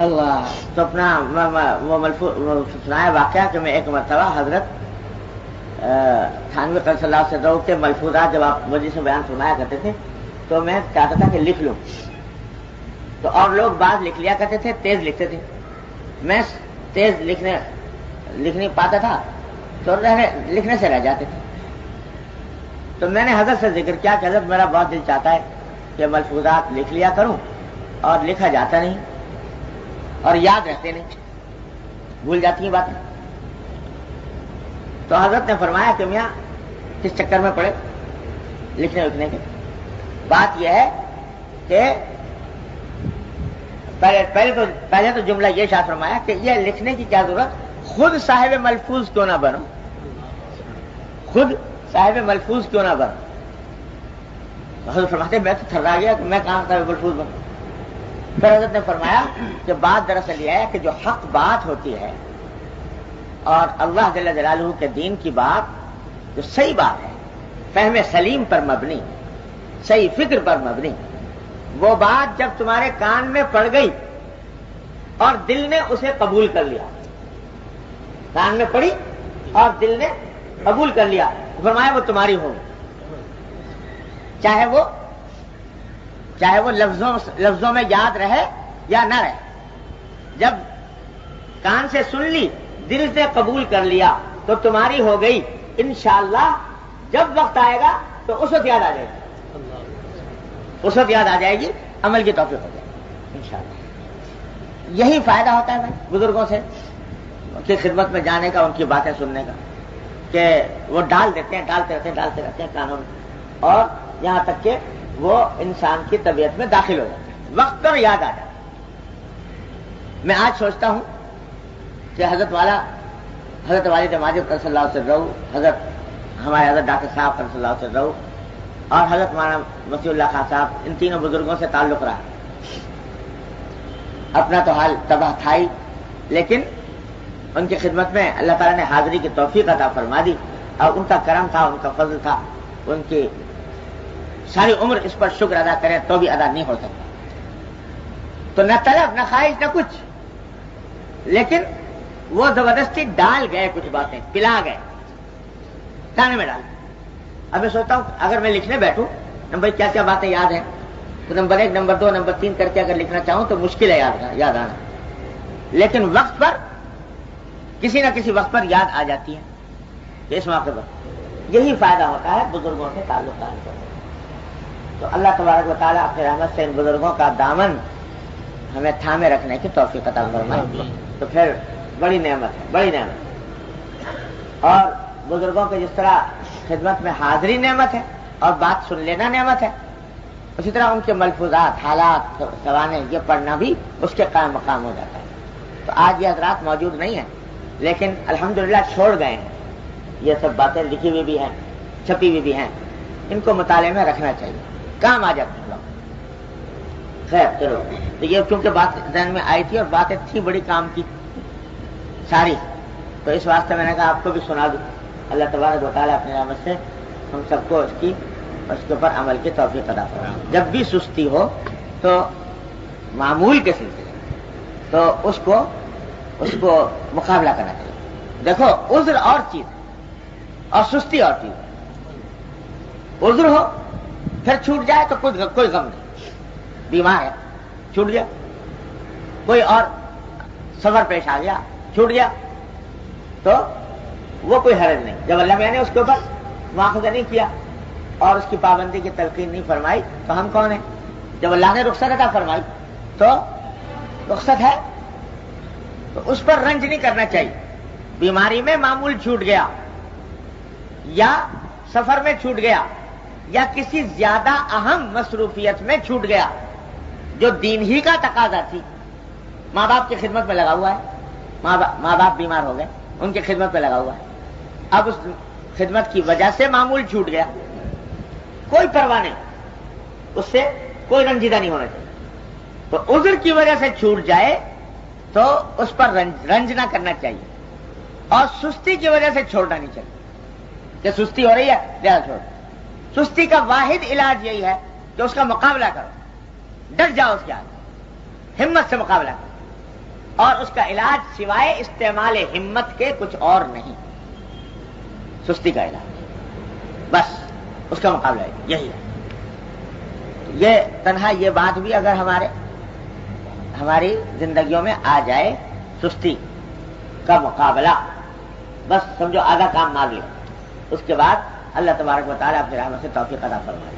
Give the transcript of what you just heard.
اللہ تو اپنا وہ سنایا واقعہ کہ میں ایک مرتبہ حضرت تھانوی قدس اللہ سے رو کے ملفوظات جب آپ مجھے سے بیان فرمایا کرتے تھے تو میں چاہتا تھا کہ لکھ لوں، تو اور لوگ بعض لکھ لیا کرتے تھے، تیز لکھتے تھے، میں تیز لکھ نہیں پاتا تھا تو لکھنے سے رہ جاتے تھے. تو میں نے حضرت سے ذکر کیا کہ حضرت میرا بہت دل چاہتا ہے کہ ملفوظات لکھ لیا کروں، اور لکھا جاتا نہیں اور یاد رہتے نہیں، بھول جاتی ہیں باتیں. تو حضرت نے فرمایا کہ میاں کس چکر میں پڑے لکھنے وکھنے کے. بات یہ ہے کہ پہلے تو جملہ یہ شاہ فرمایا کہ یہ لکھنے کی کیا ضرورت، خود صاحب ملفوظ کیوں نہ بنو، خود صاحب ملفوظ کیوں نہ بنو. حضرت فرماتے میں تو تھرا گیا کہ میں کہاں صاحب ملفوظ بنوں. پھر حضرت نے فرمایا کہ بات دراصل یہ ہے کہ جو حق بات ہوتی ہے اور اللہ جل جلالہ کے دین کی بات جو صحیح بات ہے، فہم سلیم پر مبنی، صحیح فکر پر مبنی، وہ بات جب تمہارے کان میں پڑ گئی اور دل نے اسے قبول کر لیا، کان میں پڑی اور دل نے قبول کر لیا، فرمایا وہ تمہاری ہوگی، چاہے وہ لفظوں میں یاد رہے یا نہ رہے. جب کان سے سن لی، دل سے قبول کر لیا تو تمہاری ہو گئی. انشاءاللہ جب وقت آئے گا تو اس وقت یاد آ جائے گی، اس وقت یاد آ جائے گی، عمل کی توفیق ہو جائے گی انشاءاللہ. یہی فائدہ ہوتا ہے بھائی بزرگوں سے کی خدمت میں جانے کا، ان کی باتیں سننے کا، کہ وہ ڈالتے رہتے ہیں کانوں میں، اور یہاں تک کہ وہ انسان کی طبیعت میں داخل ہو جاتے ہیں، وقت پر یاد آ جاتا ہے. میں آج سوچتا ہوں کہ حضرت والد ماجد قدس اللہ سے رہو، حضرت ہمارے حضرت ڈاکٹر صاحب قدس اللہ سے رہو، اور حضرت مولانا مسیح اللہ خان صاحب، ان تینوں بزرگوں سے تعلق رہا. اپنا تو حال تباہ تھا ہی، لیکن ان کی خدمت میں اللہ تعالیٰ نے حاضری کی توفیق عطا فرما دی، اور ان کا کرم تھا، ان کا فضل تھا. ان کی ساری عمر اس پر شکر ادا کرے تو بھی ادا نہیں ہو سکتا. تو نہ طلب نہ خواہش نہ کچھ، لیکن وہ زبردستی ڈال گئے، کچھ باتیں پلا گئے، کھانے میں ڈال. اب میں سوچتا ہوں اگر میں لکھنے بیٹھوں نمبر کیا کیا باتیں یاد ہیں، تو نمبر 1 نمبر 2 نمبر 3 کر کے اگر لکھنا چاہوں تو مشکل ہے یاد آنا. لیکن وقت پر کسی نہ کسی وقت پر یاد آ جاتی ہے. اس موقع پر یہی فائدہ ہوتا ہے بزرگوں سے تعلق قائم کرنے. تو اللہ تبارک و تعالیٰ اپنی رحمت سے ان بزرگوں کا دامن ہمیں تھامے رکھنے کی توفیق عطا فرمائے. تو پھر بڑی نعمت ہے، بڑی نعمت. اور بزرگوں کے جس طرح خدمت میں حاضری نعمت ہے اور بات سن لینا نعمت ہے، اسی طرح ان کے ملفوظات، حالات، سوانے یہ پڑھنا بھی اس کے قائم مقام ہو جاتا ہے. تو آج یہ حضرات موجود نہیں ہیں، لیکن الحمدللہ چھوڑ گئے ہیں. یہ سب باتیں لکھی ہوئی بھی ہیں، چھپی ہوئی بھی ہیں، ان کو مطالعے میں رکھنا چاہیے، کام آ جاتے ہیں. خیر چلو، تو یہ کیونکہ بات ذہن میں آئی تھی اور باتیں تھی بڑی کام کی ساری، تو اس واسطے میں نے کہا آپ کو بھی سنا دوں. اللہ تبارک و تعالیٰ اپنی رحمت سے ہم سب کو اس کے اوپر عمل کی توفیق عطا فرمائے. جب بھی سستی ہو تو معمول کے سلسلے تو اس کو مقابلہ کرنا چاہیے. دیکھو عذر اور چیز اور سستی اور چیز. عذر ہو پھر چھوٹ جائے تو کوئی غم نہیں، بیمار ہے چھوٹ گیا، کوئی اور سفر پیش آ گیا چھوٹ گیا، تو وہ کوئی حرج نہیں. جب اللہ میں نے اس کے اوپر مواخذہ نہیں کیا اور اس کی پابندی کی تلقین نہیں فرمائی تو ہم کون ہیں؟ جب اللہ نے رخصت عطا فرمائی تو رخصت ہے، تو اس پر رنج نہیں کرنا چاہیے. بیماری میں معمول چھوٹ گیا یا سفر میں چھوٹ گیا یا کسی زیادہ اہم مصروفیت میں چھوٹ گیا جو دین ہی کا تقاضا تھی. ماں باپ کی خدمت میں لگا ہوا ہے، ماں باپ بیمار ہو گئے، ان کی خدمت میں لگا ہوا ہے. اب اس خدمت کی وجہ سے معمول چھوٹ گیا، کوئی پرواہ نہیں، اس سے کوئی رنجیدہ نہیں ہونا چاہیے. تو عذر کی وجہ سے چھوٹ جائے تو اس پر رنج نہ کرنا چاہیے، اور سستی کی وجہ سے چھوڑنا نہیں چاہیے کہ سستی ہو رہی ہے زیادہ چھوڑ. سستی کا واحد علاج یہی ہے کہ اس کا مقابلہ کرو، ڈٹ جاؤ، اس کے آگے ہمت سے مقابلہ کرو. اور اس کا علاج سوائے استعمال ہمت کے کچھ اور نہیں. سستی کا علاج بس اس کا مقابلہ یہی ہے. یہ تنہا یہ بات بھی اگر ہماری زندگیوں میں آ جائے، سستی کا مقابلہ، بس سمجھو آدھا کام مار لیا. اس کے بعد اللہ تبارک و تعالیٰ اپنی رحمت سے توفیق عطا فرمائے.